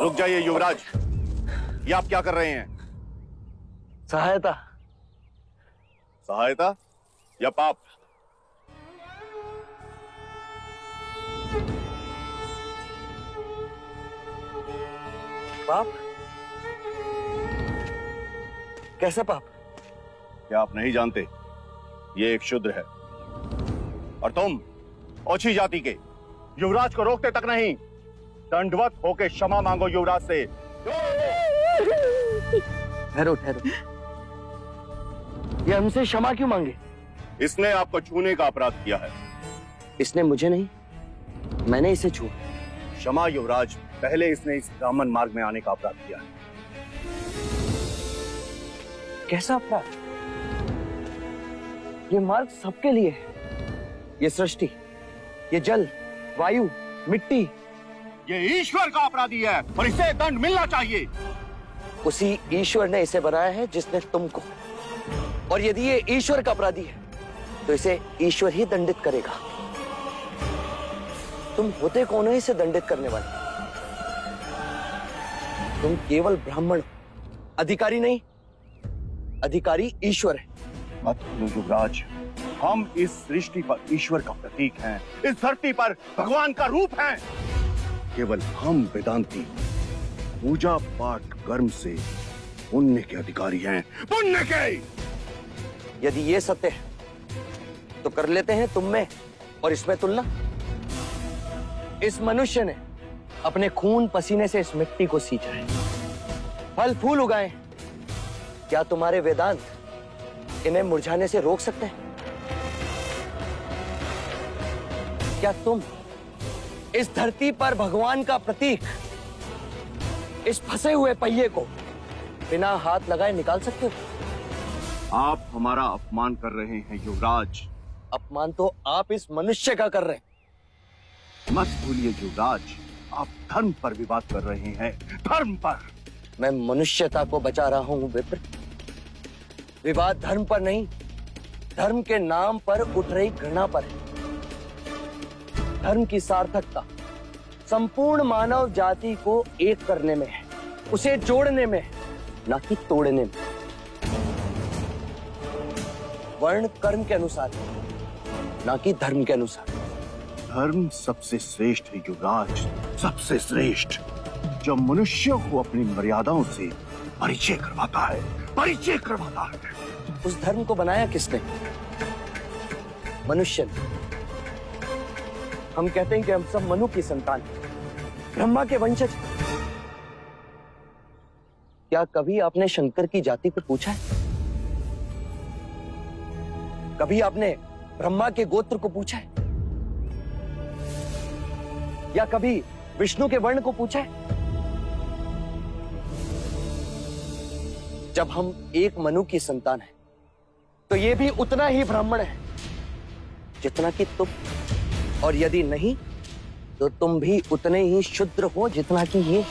रुक जाइए युवराज, ये आप क्या कर रहे हैं? सहायता। सहायता या पाप? पाप? कैसा पाप? क्या आप नहीं जानते? ये एक शूद्र है और तुम ओछी जाति के युवराज को रोकते तक नहीं। दंडवत होके क्षमा मांगो युवराज से। ठहरो ठहरो, ये हमसे क्षमा क्यों मांगे? इसने आपको छूने का अपराध किया है। इसने मुझे नहीं, मैंने इसे छुआ। क्षमा युवराज, पहले इसने इस ब्राह्मण मार्ग में आने का अपराध किया है। कैसा अपराध? ये मार्ग सबके लिए है। ये सृष्टि, ये जल, वायु, मिट्टी, ये ईश्वर का अपराधी है और इसे दंड मिलना चाहिए। उसी ईश्वर ने इसे बनाया है जिसने तुमको। और यदि ये ईश्वर का अपराधी है तो इसे ईश्वर ही दंडित करेगा। तुम होते कौन हो इसे दंडित करने वाले? तुम केवल ब्राह्मण हो, अधिकारी नहीं। अधिकारी ईश्वर है। मत भूलो युवराज, हम इस सृष्टि पर ईश्वर का प्रतीक हैं, इस धरती पर भगवान का रूप हैं। केवल हम वेदांती पूजा पाठ कर्म से पुण्य के अधिकारी हैं, पुण्य के। यदि ये सत्य है तो कर लेते हैं तुम में और इसमें तुलना। इस मनुष्य ने अपने खून पसीने से इस मिट्टी को सींचा है, फल फूल उगाए। क्या तुम्हारे वेदांत इन्हें मुरझाने से रोक सकते हैं? क्या तुम इस धरती पर भगवान का प्रतीक, इस फंसे हुए पहिए को बिना हाथ लगाए निकाल सकते हो? आप हमारा अपमान कर रहे हैं युवराज। अपमान तो आप इस मनुष्य का कर रहे हैं। मत भूलिए युवराज, आप धर्म पर विवाद कर रहे हैं, धर्म पर। मैं मनुष्यता को बचा रहा हूं विप्र। विवाद धर्म पर नहीं, धर्म के नाम पर उठ रही घृणा पर है। धर्म की सार्थकता संपूर्ण मानव जाति को एक करने में है, उसे जोड़ने में है, ना कि तोड़ने में। वर्ण कर्म के अनुसार, ना कि धर्म के अनुसार। धर्म सबसे श्रेष्ठ है युवराज, सबसे श्रेष्ठ, जो मनुष्यों को अपनी मर्यादाओं से परिचय करवाता है, परिचय करवाता है। उस धर्म को बनाया किसने? मनुष्य ने। हम कहते हैं कि हम सब मनु की संतान हैं, ब्रह्मा के वंशज। क्या कभी आपने शंकर की जाति को पूछा है? कभी आपने ब्रह्मा के गोत्र को पूछा है? या कभी विष्णु के वर्ण को पूछा है? जब हम एक मनु की संतान हैं, तो ये भी उतना ही ब्राह्मण है जितना कि तुम। और यदि नहीं तो तुम भी उतने ही शूद्र हो जितना कि ये।